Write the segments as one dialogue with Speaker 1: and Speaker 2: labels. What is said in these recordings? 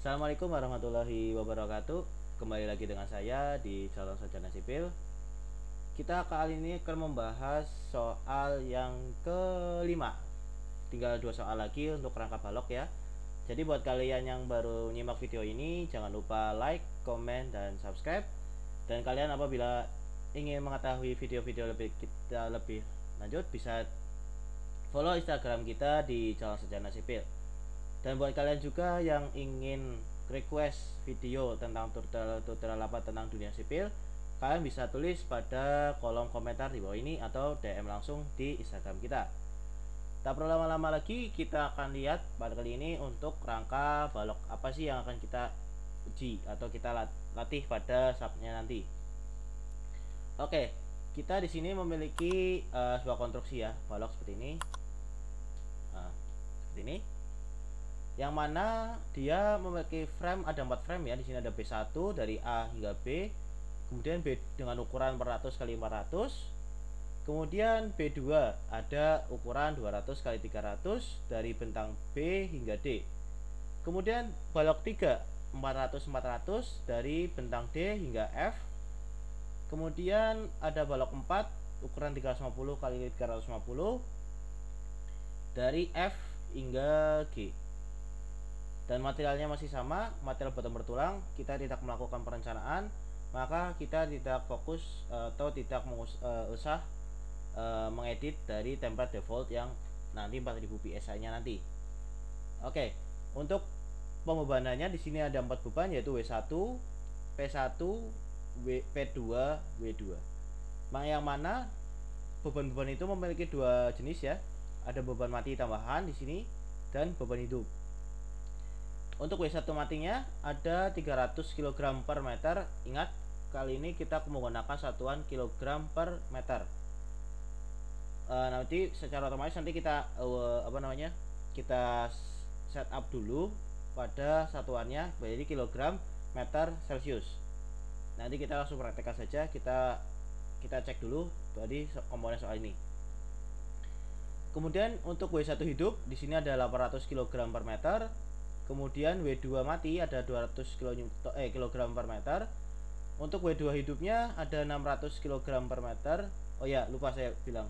Speaker 1: Assalamualaikum warahmatullahi wabarakatuh. Kembali lagi dengan saya di Calon Sarjana Sipil. Kita kali ini akan membahas soal yang kelima. Tinggal 2 soal lagi untuk rangka balok ya. Jadi buat kalian yang baru nyimak video ini, jangan lupa like, komen, dan subscribe. Dan kalian apabila ingin mengetahui video-video kita lebih lanjut, bisa follow Instagram kita di Calon Sarjana Sipil. Dan buat kalian juga yang ingin request video tentang tutorial apa tentang dunia sipil, kalian bisa tulis pada kolom komentar di bawah ini atau DM langsung di Instagram kita. Tak perlu lama-lama lagi, kita akan lihat pada kali ini untuk rangka balok apa sih yang akan kita uji atau kita latih pada subnya nanti. Oke, kita di sini memiliki sebuah konstruksi ya, balok seperti ini. Seperti ini. Yang mana dia memiliki frame, ada 4 frame ya. Di sini ada B1 dari A hingga B. Kemudian B dengan ukuran 400 x 400. Kemudian B2 ada ukuran 200 x 300 dari bentang B hingga D. Kemudian balok 3 400 400 dari bentang D hingga F. Kemudian ada balok 4 ukuran 350 x 350 dari F hingga G. Dan materialnya masih sama, material bottom bertulang. Kita tidak melakukan perencanaan, maka kita tidak fokus atau tidak usah mengedit dari template default yang nanti 4000 PSI nya nanti. Oke, untuk pembebanannya di sini ada 4 beban, yaitu W1, P1, P2, W2. Yang mana beban-beban itu memiliki 2 jenis ya. Ada beban mati tambahan di sini dan beban hidup. Untuk W1 matinya ada 300 kg per meter. Ingat, kali ini kita menggunakan satuan kilogram per meter. Nanti secara otomatis nanti kita kita set up dulu pada satuannya menjadi kilogram meter Celcius. Nanti kita langsung praktekkan saja. Kita cek dulu tadi komponen soal ini. Kemudian untuk W1 hidup di sini ada 800 kg per meter. Kemudian W2 mati ada 200 kg per meter. Untuk W2 hidupnya ada 600 kg per meter. Oh ya, lupa saya bilang.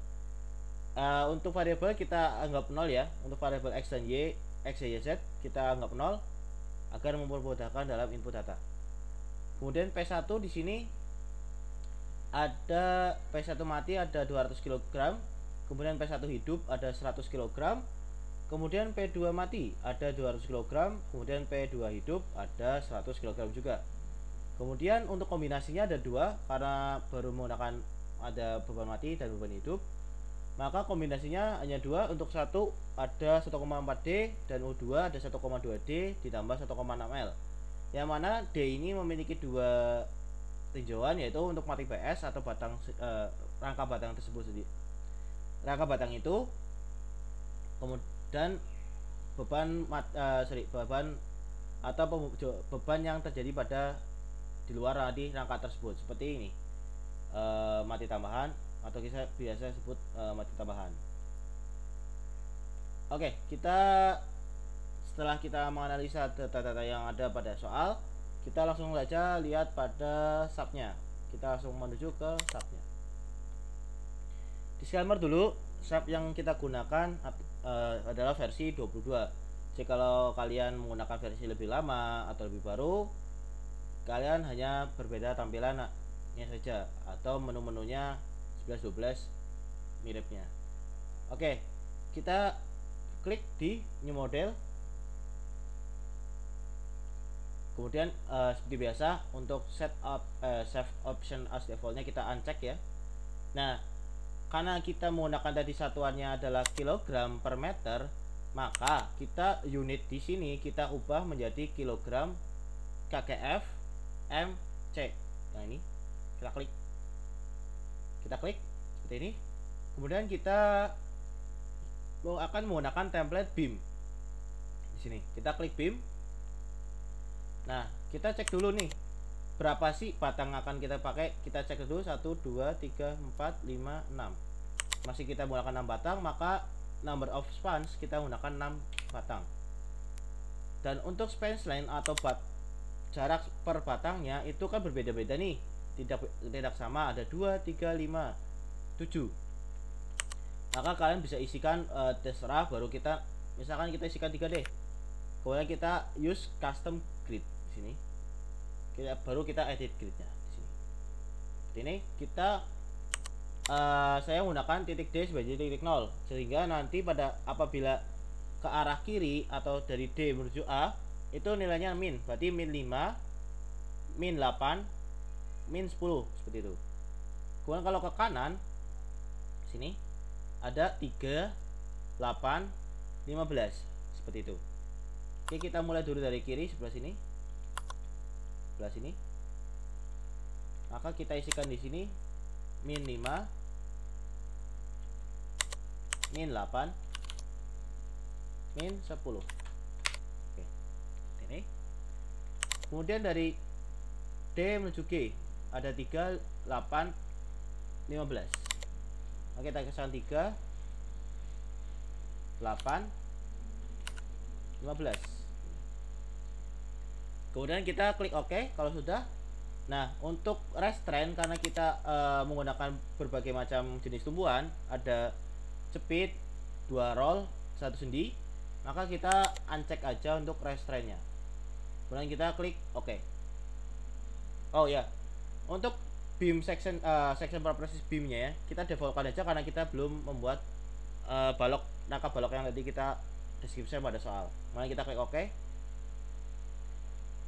Speaker 1: Untuk variabel kita anggap 0 ya. Untuk variabel X dan Y, X, Y, Z kita anggap 0 agar mempermudahkan dalam input data. Kemudian P1 di sini ada P1 mati ada 200 kg. Kemudian P1 hidup ada 100 kg. Kemudian P2 mati ada 200 kg, kemudian P2 hidup ada 100 kg juga. Kemudian untuk kombinasinya ada 2 karena baru menggunakan ada beban mati dan beban hidup. Maka kombinasinya hanya 2. Untuk 1 ada 1,4D dan U2 ada 1,2D ditambah 1,6 L. Yang mana D ini memiliki 2 tinjauan, yaitu untuk mati PS atau batang rangka batang tersebut sendiri. Rangka batang itu kemudian beban atau beban yang terjadi pada di luar di rangka tersebut seperti ini, mati tambahan atau kita biasa sebut mati tambahan. Oke, setelah kita menganalisa data-data yang ada pada soal, kita langsung saja lihat pada subnya. Kita langsung menuju ke subnya. Disclaimer dulu, sub yang kita gunakan adalah versi 22. Jadi kalau kalian menggunakan versi lebih lama atau lebih baru, kalian hanya berbeda tampilannya saja atau menu-menunya 11-12 miripnya. Oke, kita klik di new model. Kemudian seperti biasa untuk save option as defaultnya kita uncheck ya. Nah, karena kita menggunakan tadi satuannya adalah kilogram per meter, maka kita unit di sini kita ubah menjadi kilogram KGF MC. Nah, ini kita klik seperti ini. Kemudian kita akan menggunakan template BIM. Di sini kita klik BIM. Nah, kita cek dulu nih berapa sih batang akan kita pakai. Kita cek dulu 1, 2, 3, 4, 5, 6. Masih kita menggunakan 6 batang, maka number of spans kita menggunakan 6 batang. Dan untuk spanline atau jarak per batangnya itu kan berbeda-beda nih, tidak sama, ada 2, 3, 5, 7. Maka kalian bisa isikan terserah, baru kita misalkan kita isikan 3 deh. Kemudian kita use custom grid di sini. Baru kita edit gridnya di sini. Seperti ini kita saya menggunakan titik D sebagai titik 0 sehingga nanti pada apabila ke arah kiri atau dari D menuju A itu nilainya min, berarti min 5, min 8, min 10 seperti itu. Kemudian kalau ke kanan sini ada 3, 8, 15 seperti itu. Oke, kita mulai dulu dari kiri sebelah sini. Sebelah sini. Maka kita isikan di sini min 5, min 8, min 10. Oke. Ini. Kemudian dari D menuju G ada 3, 8, 15. Oke, kita kesan 3, 8, 15. Kemudian kita klik OK kalau sudah. Nah, untuk restrain karena kita menggunakan berbagai macam jenis tumbuhan, ada cepit, 2 roll, 1 sendi, maka kita uncheck aja untuk restrainnya. Kemudian kita klik OK. Oh ya, untuk beam section properties beamnya ya, kita defaultkan aja karena kita belum membuat balok, rangka balok yang tadi kita deskripsi pada soal. Kemudian kita klik OK.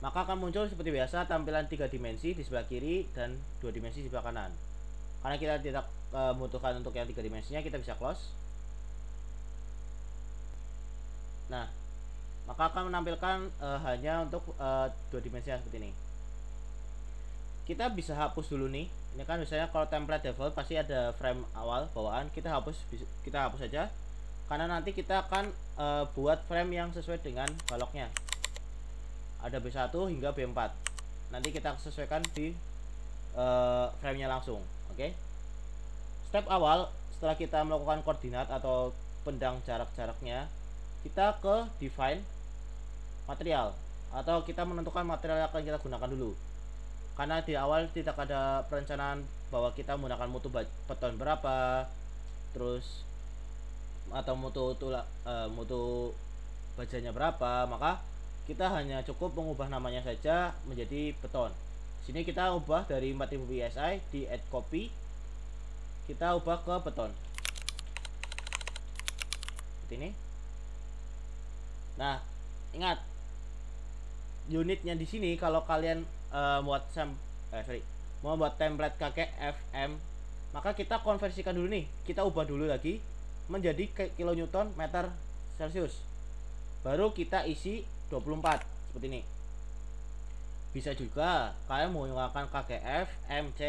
Speaker 1: Maka akan muncul seperti biasa tampilan 3 dimensi di sebelah kiri dan 2 dimensi di sebelah kanan. Karena kita tidak membutuhkan untuk yang 3 dimensinya, kita bisa close. Nah, maka akan menampilkan hanya untuk 2 dimensi seperti ini. Kita bisa hapus dulu nih. Ini kan misalnya kalau template default pasti ada frame awal bawaan, kita hapus saja. Karena nanti kita akan buat frame yang sesuai dengan baloknya. Ada B1 hingga B4. Nanti kita sesuaikan di frame-nya langsung. Oke. Step awal setelah kita melakukan koordinat atau pendang jarak-jaraknya, kita ke define material atau kita menentukan material yang akan kita gunakan dulu. Karena di awal tidak ada perencanaan bahwa kita menggunakan mutu beton berapa, terus atau mutu bajanya berapa, maka kita hanya cukup mengubah namanya saja menjadi beton. Sini kita ubah dari 4000 psi di add copy, kita ubah ke beton. Seperti ini. Nah, ingat unitnya di sini kalau kalian buat mau buat template KKFM, maka kita konversikan dulu nih, kita ubah dulu lagi menjadi kilonewton meter celcius. Baru kita isi 24 seperti ini. Bisa juga kalian menggunakan KGF MC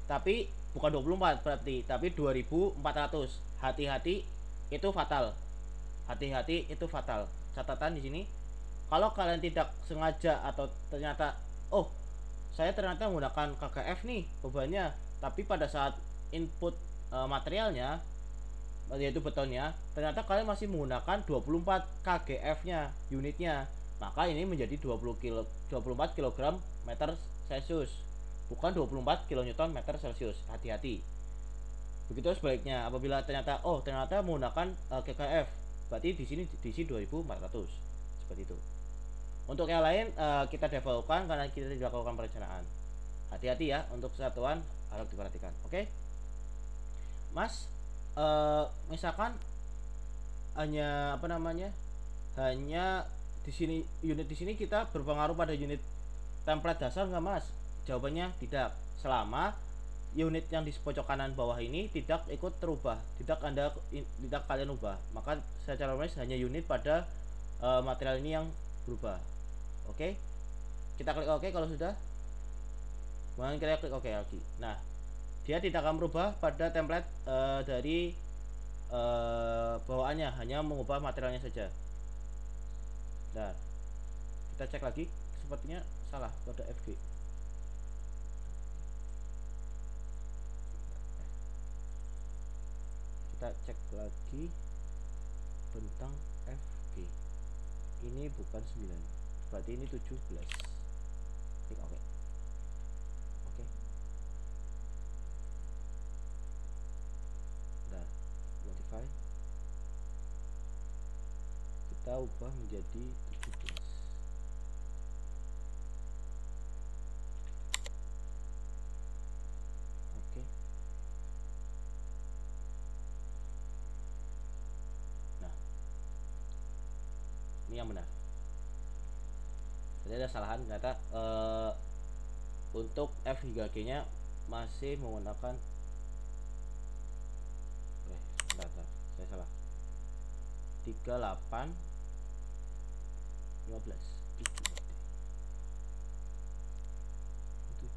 Speaker 1: tapi bukan 24 berarti, tapi 2400. Hati-hati itu fatal. Hati-hati itu fatal. Catatan di sini, kalau kalian tidak sengaja atau ternyata saya ternyata menggunakan KGF nih bebannya, tapi pada saat input materialnya yaitu betonnya, ternyata kalian masih menggunakan 24 kgf-nya unitnya, maka ini menjadi 24 kg meter celcius, bukan 24 kN meter celcius. Hati-hati. Begitu sebaliknya, apabila ternyata menggunakan KGF, berarti di sini diisi 2400 seperti itu. Untuk yang lain kita defaultkan karena kita tidak melakukan perencanaan. Hati-hati ya, untuk kesatuan harus diperhatikan. Oke, Mas, misalkan hanya hanya di sini unit di sini kita berpengaruh pada unit template dasar nggak, Mas? Jawabannya tidak, selama unit yang di pojok kanan bawah ini tidak ikut terubah, tidak kalian ubah, maka secara otomatis hanya unit pada material ini yang berubah. Oke, kita klik OK kalau sudah. Kemudian kita klik OK lagi. Nah, dia tidak akan berubah pada template dari bawaannya, hanya mengubah materialnya saja. Nah, kita cek lagi, sepertinya salah pada FG. Kita cek lagi tentang FG. ini bukan 9, berarti ini 17. Klik oke. Oke. Udah modify, kita ubah menjadi 17. Oke. Nah, ini yang benar. Jadi ada kesalahan ternyata untuk F hingga G nya masih menggunakan bentar, saya salah. 38 15 7 berarti 7 17.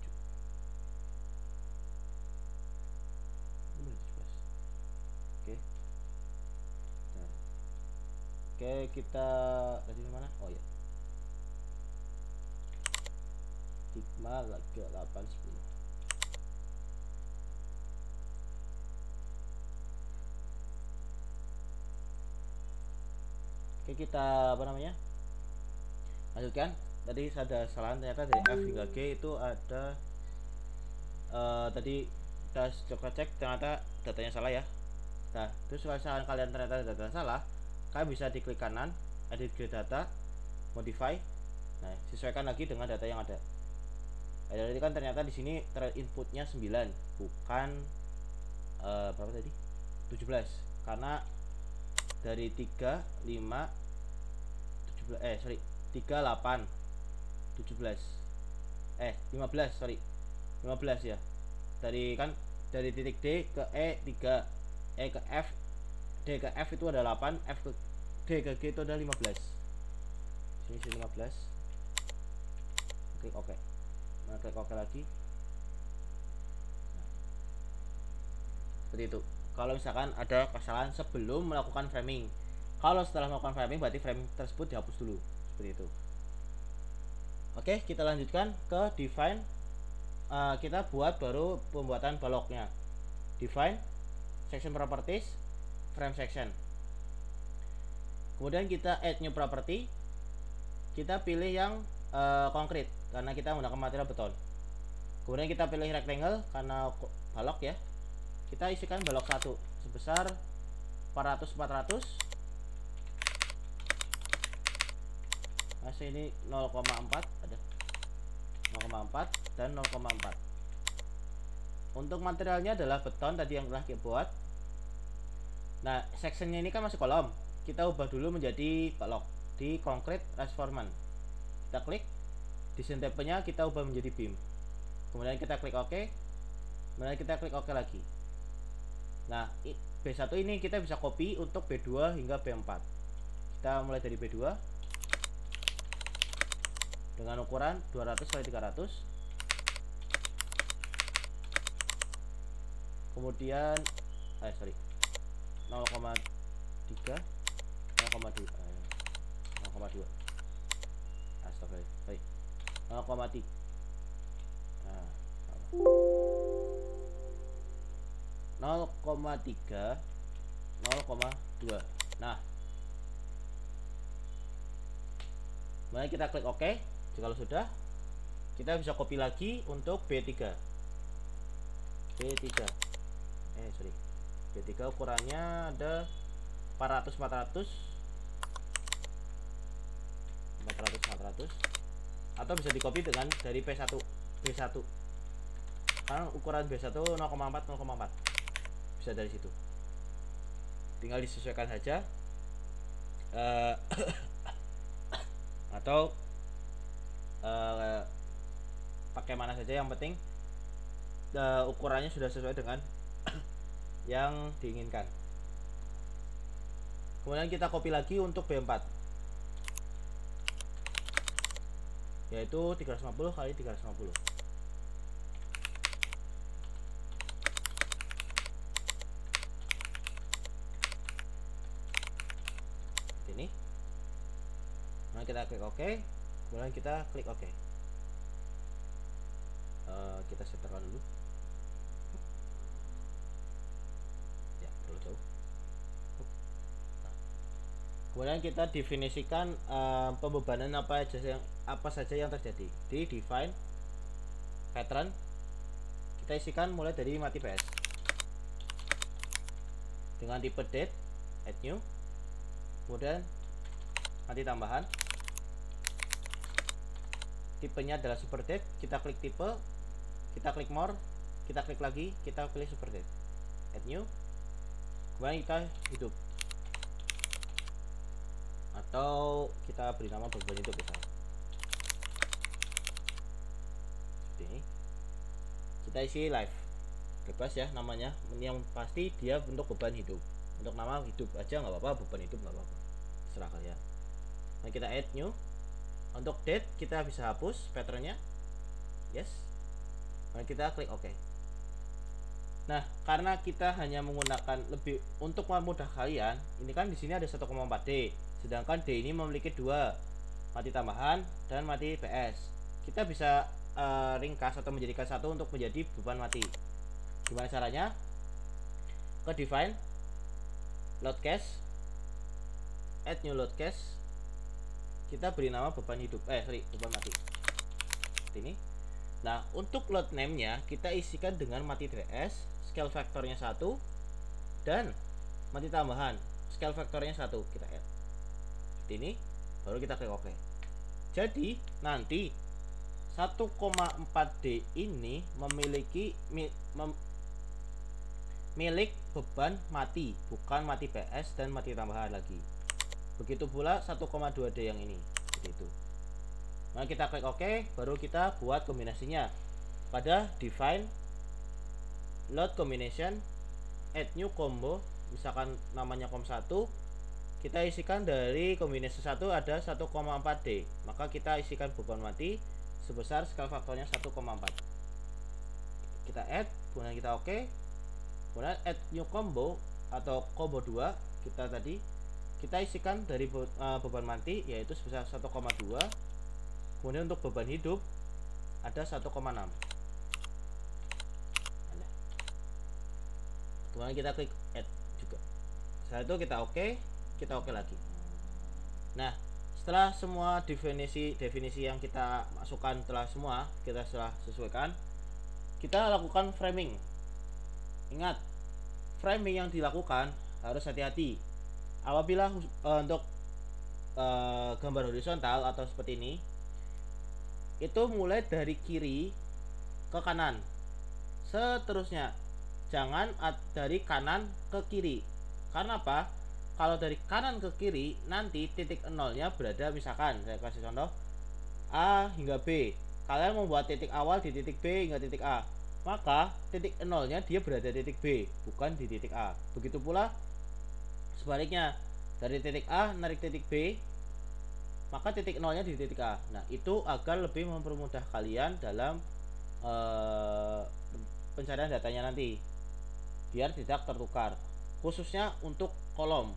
Speaker 1: Oke. Nah, oke, kita tadi mana? Oh ya, Sigma 8 10. Oke, kita apa namanya, lanjutkan. Tadi ada kesalahan, ternyata dari F hingga G itu ada tadi kita coba cek, ternyata datanya salah ya. Nah, terus kalau misalkan kalian ternyata data salah, kalian bisa diklik kanan, edit grid data, modify. Nah, sesuaikan lagi dengan data yang ada. Jadi kan ternyata di sini inputnya 9, bukan berapa tadi? 17. Karena dari 3 5 17 sorry 3 8 17 15, sorry 15 ya. Dari kan dari titik D ke E 3, E ke F, D ke F itu ada 8, F ke D ke G itu ada 15. Sini 15. Klik oke. Nah, klik oke lagi. Nah, seperti itu. Kalau misalkan ada kesalahan sebelum melakukan framing, kalau setelah melakukan framing berarti framing tersebut dihapus dulu, seperti itu. Oke, kita lanjutkan ke define. Kita buat baru pembuatan baloknya. Define section properties, frame section. Kemudian kita add new property. Kita pilih yang konkret karena kita menggunakan material beton. Kemudian kita pilih rectangle karena balok ya. Kita isikan balok 1 sebesar 400 400. Masih ini 0,4 ada 0,4 dan 0,4. Untuk materialnya adalah beton tadi yang telah kita buat. Nah, sectionnya ini kan masih kolom, kita ubah dulu menjadi balok di concrete reinforcement. Kita klik, design type-nya kita ubah menjadi beam. Kemudian kita klik OK. Kemudian kita klik OK lagi. Nah, B1 ini kita bisa copy untuk B2 hingga B4. Kita mulai dari B2 dengan ukuran 200 x 300. Kemudian 0,3 0,2 astagfirullah, baik 0,3. Nah, 0,3 0,2. Nah, kemudian kita klik OK. Jika sudah, kita bisa copy lagi untuk B3. B3 ukurannya ada 400 400 atau bisa di copy dengan dari B1 karena ukuran B1 0,4 bisa dari situ, tinggal disesuaikan saja atau pakai mana saja, yang penting ukurannya sudah sesuai dengan yang diinginkan. Kemudian kita copy lagi untuk B4, yaitu 350 kali 350. Ini. Kemudian kita klik OK. Kemudian kita klik OK. Kita setelkan dulu. Ya, terlalu jauh. Kemudian kita definisikan pembebanan apa saja yang terjadi di define pattern. Kita isikan mulai dari mati PS dengan tipe date, add new, kemudian mati tambahan, tipenya adalah super date. Kita klik tipe, kita klik more, kita klik lagi, kita pilih super date, add new, kemudian kita hidup, atau kita beri nama beban hidup misalnya. Seperti ini. Kita isi live, bebas ya namanya, yang pasti dia bentuk beban hidup. Untuk nama hidup aja nggak apa-apa, beban hidup nggak apa-apa, terserah kalian. Nah kita add new. Untuk date kita bisa hapus patternnya, yes. Nah kita klik OK. Nah karena kita hanya menggunakan lebih untuk memudahkan kalian, ini kan di sini ada 1,4 D, sedangkan D ini memiliki 2, mati tambahan dan mati PS. Kita bisa ringkas atau menjadikan satu untuk menjadi beban mati. Gimana caranya? Ke define load cache, add new load cache, kita beri nama beban hidup, beban mati. Seperti ini. Nah untuk load name nya kita isikan dengan mati PS, scale factornya 1, dan mati tambahan, scale factornya 1, kita add. Seperti ini. Baru kita klik OK. Jadi nanti 1,4D ini memiliki milik beban mati, bukan mati PS dan mati tambahan lagi. Begitu pula 1,2D yang ini, seperti itu. Nah kita klik OK, baru kita buat kombinasinya pada define load combination, add new combo, misalkan namanya com1, kita isikan dari kombinasi 1 ada 1,4D, maka kita isikan beban mati sebesar skala faktornya 1,4. Kita add, kemudian kita OK, kemudian add new combo atau combo 2 kita isikan dari beban mati yaitu sebesar 1,2. Kemudian untuk beban hidup ada 1,6. Kemudian kita klik add juga. Setelah itu kita OK lagi. Nah setelah semua definisi yang kita masukkan kita setelah sesuaikan, kita lakukan framing. Ingat, framing yang dilakukan harus hati-hati. Apabila untuk gambar horizontal atau seperti ini, itu mulai dari kiri ke kanan, seterusnya jangan dari kanan ke kiri. Karena apa? Kalau dari kanan ke kiri nanti titik nolnya berada, misalkan saya kasih contoh A hingga B, kalian membuat titik awal di titik B hingga titik A, maka titik nolnya dia berada di titik B, bukan di titik A. Begitu pula sebaliknya, dari titik A narik titik B, maka titik nolnya di titik A. Nah itu agar lebih mempermudah kalian dalam pencarian datanya nanti, biar tidak tertukar, khususnya untuk kolom.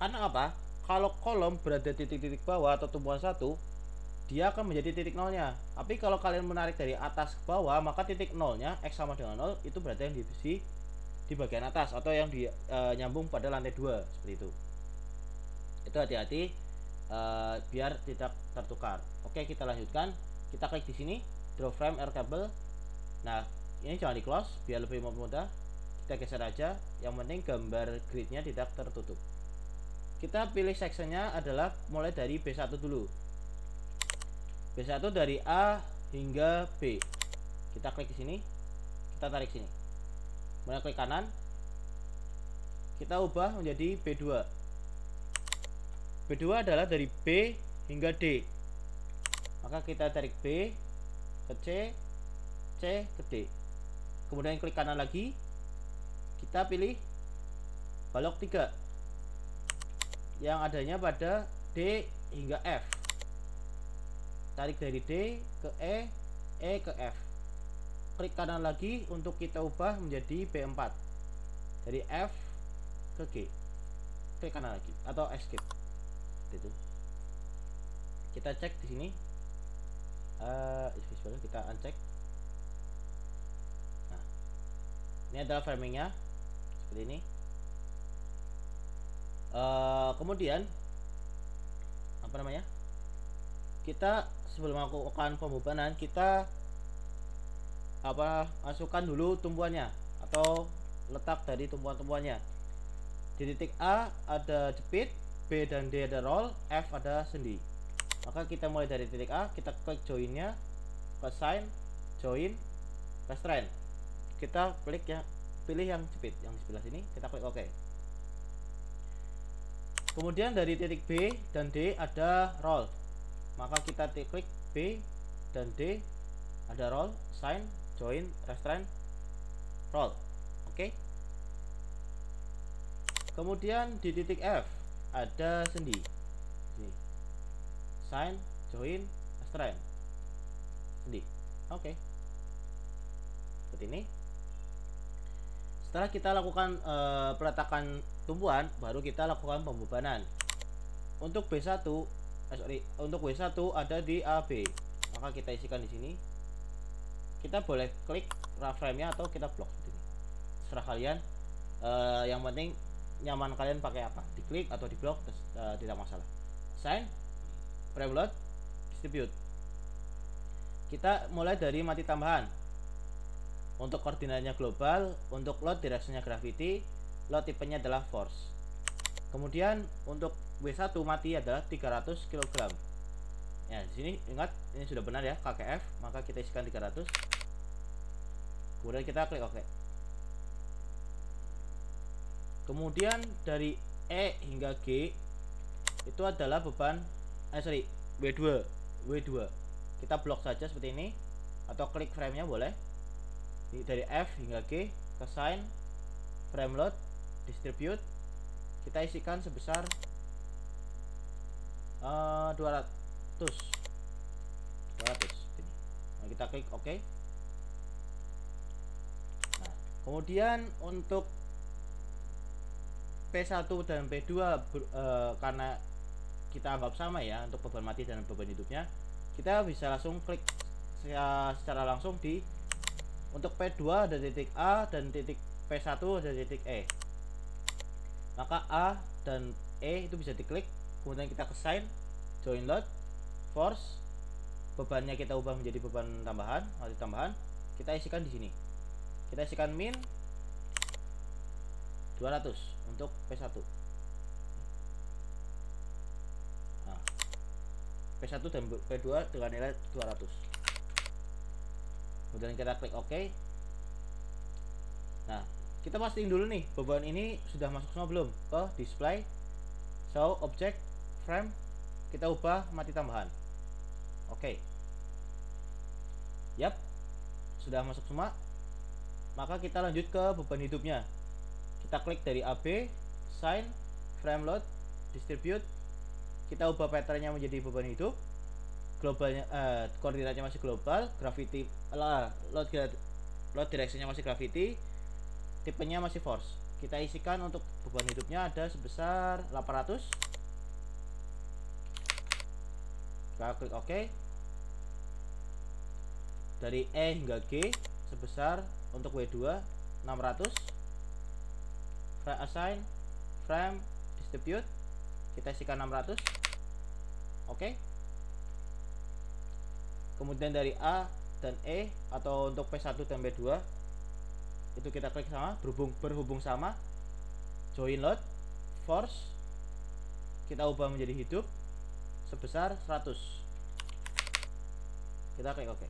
Speaker 1: Karena apa? Kalau kolom berada di titik bawah atau tumpuan 1, dia akan menjadi titik nolnya. Tapi kalau kalian menarik dari atas ke bawah, maka titik nolnya X sama dengan 0 itu berada yang di bagian atas atau yang nyambung pada lantai 2, seperti itu. Itu hati-hati biar tidak tertukar. Oke, kita lanjutkan. Kita klik di sini draw frame air cable. Nah ini jangan di close biar lebih mudah. Kita geser aja, yang penting gambar gridnya tidak tertutup. Kita pilih sectionnya adalah mulai dari B1 dulu. B1 dari A hingga B. Kita klik di sini, kita tarik sini, kemudian klik kanan, kita ubah menjadi B2. B2 adalah dari B hingga D, maka kita tarik B ke C, C ke D, kemudian klik kanan lagi, kita pilih balok 3 yang adanya pada D hingga F. Tarik dari D ke E, E ke F. Klik kanan lagi untuk kita ubah menjadi B4. Dari F ke G. Klik kanan lagi atau escape. Itu. Kita cek di sini. Kita uncheck. Nah, ini adalah framingnya seperti ini. Kemudian apa namanya, kita sebelum melakukan pembebanan kita masukkan dulu tumpuannya atau letak dari tumpuan-tumpuannya. Di titik A ada jepit, B dan D ada roll, F ada sendi. Maka kita mulai dari titik A, kita klik joinnya, assign, join, restrain. Kita klik ya, pilih yang jepit yang di sebelah sini, kita klik OK. Kemudian dari titik B dan D ada roll, maka kita klik B dan D ada roll, assign, join, restrain, roll. Oke. Kemudian di titik F ada sendi, sign, join, restrain, sendi. Oke. Seperti ini. Setelah kita lakukan peletakan tumpuan, baru kita lakukan pembebanan. Untuk B1, untuk W1 ada di AB, maka kita isikan di sini. Kita boleh klik frame-nya atau kita blok seperti ini. Serah kalian. Yang penting nyaman kalian pakai apa, diklik atau diblok, tidak masalah. Sign, frame load, distribute. Kita mulai dari mati tambahan. Untuk koordinatnya global, untuk load directionnya gravity, load tipenya adalah force. Kemudian untuk W1 mati adalah 300 kg. Ya, di sini ingat ini sudah benar ya, KKF, maka kita isikan 300. Kemudian kita klik OK. Kemudian dari E hingga G itu adalah beban W2. Kita blok saja seperti ini atau klik frame-nya boleh. Dari F hingga G, assign, frame load, distribute, kita isikan sebesar 200. Nah, kita klik OK. Nah, kemudian untuk P1 dan P2 karena kita anggap sama ya untuk beban mati dan beban hidupnya, kita bisa langsung klik secara langsung di untuk P2 ada titik A dan titik P1 ada titik E. Maka A dan E itu bisa diklik, kemudian kita assign, join load, force, bebannya kita ubah menjadi beban tambahan, mati tambahan, kita isikan di sini. Kita isikan min 200 untuk P1. Nah, P1 dan P2 dengan nilai 200. Kemudian kita klik OK. Nah, kita pastiin dulu nih beban ini sudah masuk semua belum ke display, show, object, frame. Kita ubah mati tambahan. Oke. Yap, sudah masuk semua. Maka kita lanjut ke beban hidupnya. Kita klik dari AB, sign, frame load, distribute. Kita ubah patternnya menjadi beban hidup. Globalnya koordinatnya masih global, gravity load directionnya masih gravity, tipenya masih force. Kita isikan untuk beban hidupnya ada sebesar 800. Kita klik OK. Dari E hingga G sebesar untuk W2 600. Assign, frame, distribute, kita isikan 600. Oke. Kemudian dari A dan E atau untuk P1 dan P2 itu kita klik sama, berhubung sama, join load, force, kita ubah menjadi hidup sebesar 100. Kita klik OK.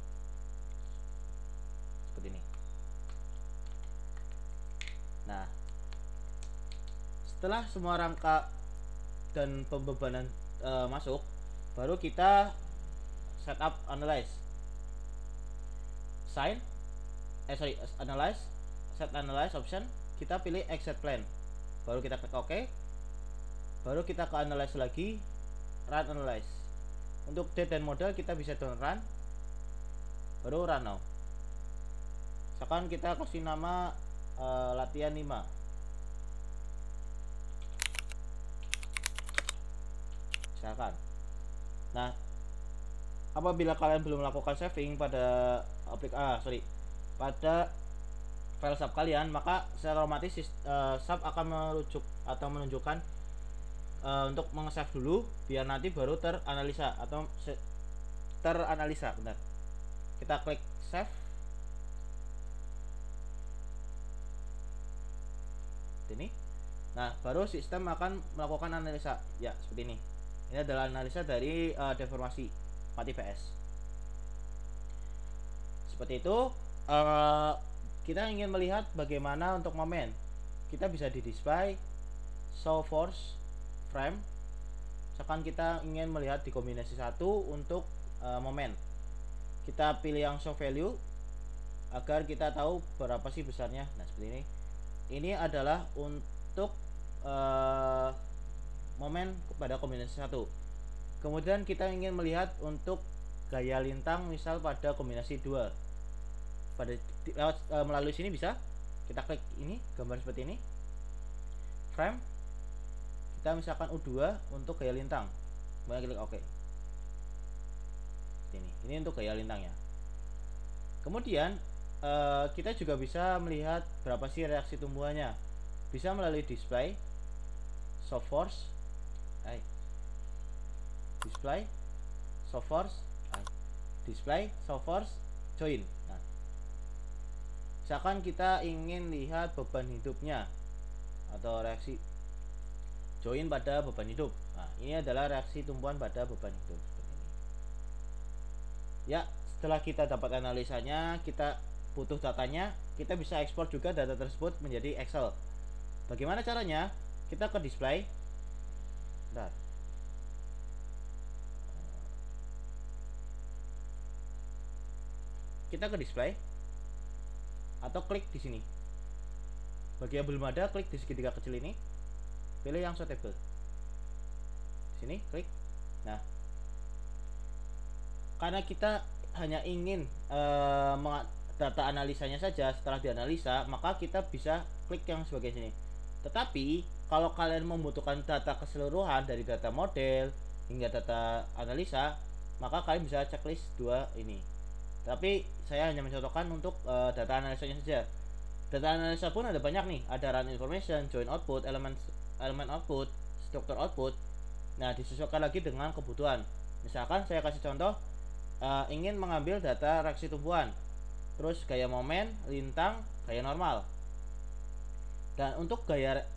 Speaker 1: Seperti ini. Nah, setelah semua rangka dan pembebanan masuk, baru kita setup analyze, analyze, set analyze option, kita pilih exit plan, baru kita klik OK, baru kita ke analyze lagi, run analyze. Untuk date dan model kita bisa down run, baru run now. Misalkan kita kasih nama latihan 5. Misalkan. Nah, apabila kalian belum melakukan saving pada pada file sub kalian, maka secara otomatis sub akan merujuk atau menunjukkan untuk meng-save dulu biar nanti baru teranalisa atau teranalisa. Bentar, kita klik save. Ini, nah baru sistem akan melakukan analisa ya seperti ini. Ini adalah analisa dari deformasi mati PS. Seperti itu. Kita ingin melihat bagaimana untuk momen, kita bisa di display show force frame. Misalkan kita ingin melihat di kombinasi 1 untuk momen, kita pilih yang show value agar kita tahu berapa sih besarnya. Nah seperti ini. Ini adalah untuk momen pada kombinasi 1. Kemudian kita ingin melihat untuk gaya lintang misal pada kombinasi 2. Pada melalui sini bisa kita klik ini gambar seperti ini, frame, kita misalkan U2 untuk gaya lintang, kemudian klik OK. Ini untuk gaya lintangnya. Kemudian kita juga bisa melihat berapa sih reaksi tumbuhannya, bisa melalui display show force, display show force, display show force join. Nah, misalkan kita ingin lihat beban hidupnya atau reaksi join pada beban hidup. Nah, ini adalah reaksi tumbuhan pada beban hidup seperti ini. Ya, setelah kita dapat analisanya, kita butuh datanya, kita bisa ekspor juga data tersebut menjadi Excel. Bagaimana caranya? Kita ke display. Bentar. Kita ke display atau klik di sini. Bagi yang belum ada, klik di segitiga kecil ini, pilih yang show table. Di sini klik. Nah, karena kita hanya ingin data analisanya saja, setelah dianalisa maka kita bisa klik yang sebagai sini. Tetapi kalau kalian membutuhkan data keseluruhan dari data model hingga data analisa, maka kalian bisa checklist 2 ini. Tapi saya hanya mencontohkan untuk data analisanya saja. Data analisa pun ada banyak nih, ada run information, join output, elemen output, struktur output. Nah, disesuaikan lagi dengan kebutuhan. Misalkan saya kasih contoh, ingin mengambil data reaksi tumbuhan, terus gaya momen, lintang, gaya normal. Dan untuk gaya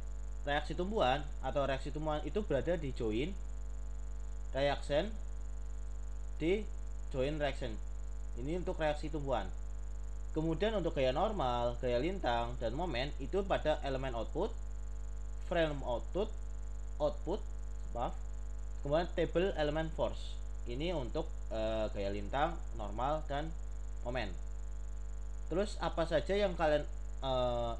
Speaker 1: reaksi tumbuhan atau reaksi tumbuhan itu berada di join reaction, di join reaction. Ini untuk reaksi tumbuhan. Kemudian untuk gaya normal, gaya lintang, dan momen itu pada elemen output, frame output, kemudian table elemen force. Ini untuk gaya lintang, normal, dan momen. Terus apa saja yang kalian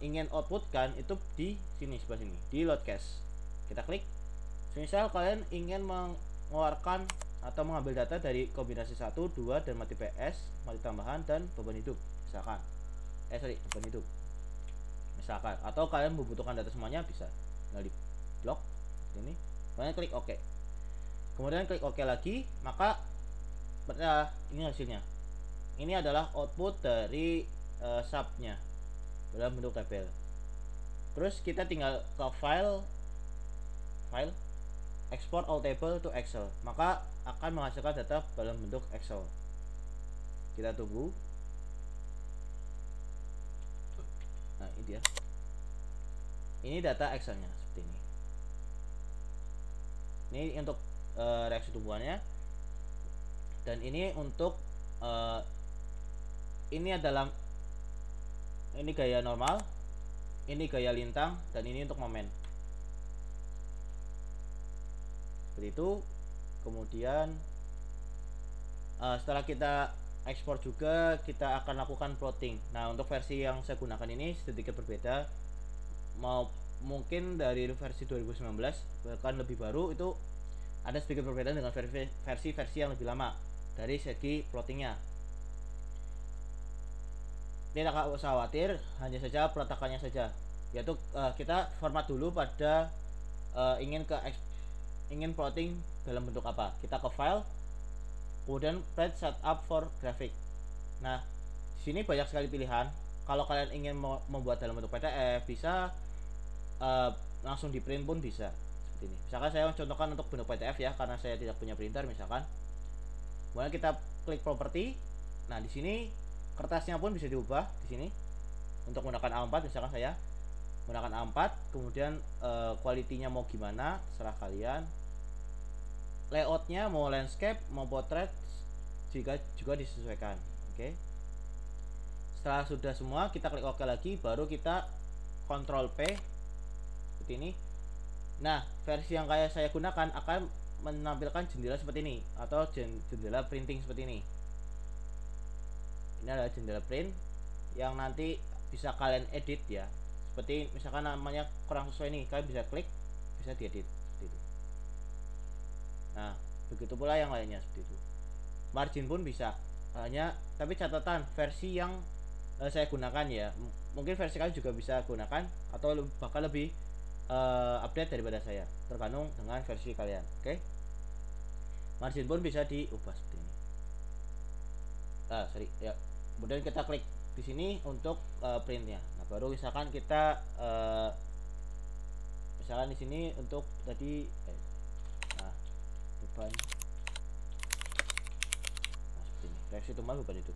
Speaker 1: ingin outputkan itu di sini, sebelah sini, di load cache. Kita klik. Misal kalian ingin mengeluarkan atau mengambil data dari kombinasi 1, 2 dan mati PS, mati tambahan, dan beban hidup misalkan. Beban hidup misalkan, atau kalian membutuhkan data semuanya, bisa tinggal di blok ini, kemudian klik OK. Kemudian klik OK lagi, maka ini hasilnya. Ini adalah output dari subnya dalam bentuk tabel. Terus kita tinggal ke file export all table to Excel, maka akan menghasilkan data dalam bentuk Excel. Kita tunggu. Nah, ini dia. Ini data Excelnya seperti ini. Ini untuk reaksi tumbuhannya, dan ini untuk ini adalah gaya normal, ini gaya lintang, dan ini untuk momen. Seperti itu. Kemudian setelah kita ekspor juga, kita akan lakukan plotting. Nah, untuk versi yang saya gunakan ini sedikit berbeda. Mungkin dari versi 2019 bahkan lebih baru, itu ada sedikit berbeda dengan versi yang lebih lama dari segi plottingnya. Tidak usah khawatir, hanya saja peletakannya saja, yaitu kita format dulu pada ingin plotting dalam bentuk apa. Kita ke file, kemudian page setup for graphic. Nah, sini banyak sekali pilihan. Kalau kalian ingin membuat dalam bentuk PDF, bisa langsung di print pun bisa seperti seperti ini. Misalkan saya contohkan untuk bentuk PDF ya, karena saya tidak punya printer misalkan. Kemudian kita klik properti. Nah, di sini kertasnya pun bisa diubah di sini. Untuk menggunakan A4 misalkan saya menggunakan A4, kemudian kualitinya mau gimana serah kalian. Layoutnya mau landscape, mau portrait juga disesuaikan. Oke. Setelah sudah semua, kita klik OK lagi, baru kita Ctrl P seperti ini. Nah, versi yang kayak saya gunakan akan menampilkan jendela seperti ini atau jendela printing seperti ini. Ini adalah jendela print yang nanti bisa kalian edit ya. Seperti misalkan namanya kurang sesuai nih, kalian bisa klik, bisa diedit seperti itu. Nah, begitu pula yang lainnya seperti itu. Margin pun bisa. Hanya tapi catatan versi yang saya gunakan ya, mungkin versi kalian juga bisa gunakan atau bahkan lebih update daripada saya, tergantung dengan versi kalian. Oke. Margin pun bisa diubah seperti ini. Sorry ya. Kemudian kita klik di sini untuk printnya. Nah, baru misalkan kita misalkan di sini untuk tadi nah beban, nah seperti ini, reaksi tumbal beban itu.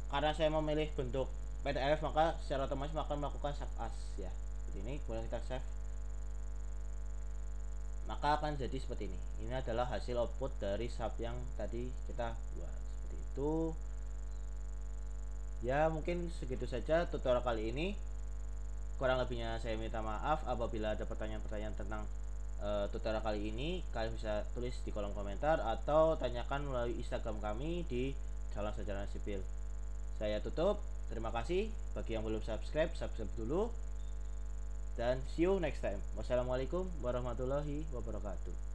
Speaker 1: Karena saya memilih bentuk PDF, maka secara otomatis akan melakukan save as ya, seperti ini. Kemudian kita save, maka akan jadi seperti ini. Ini adalah hasil output dari sub yang tadi kita buat seperti itu ya. Mungkin segitu saja tutorial kali ini. Kurang lebihnya saya minta maaf. Apabila ada pertanyaan-pertanyaan tentang tutorial kali ini, kalian bisa tulis di kolom komentar atau tanyakan melalui Instagram kami di Jalan Sarjana Sipil. Saya tutup. Terima kasih. Bagi yang belum subscribe dulu. Dan see you next time. Wassalamualaikum warahmatullahi wabarakatuh.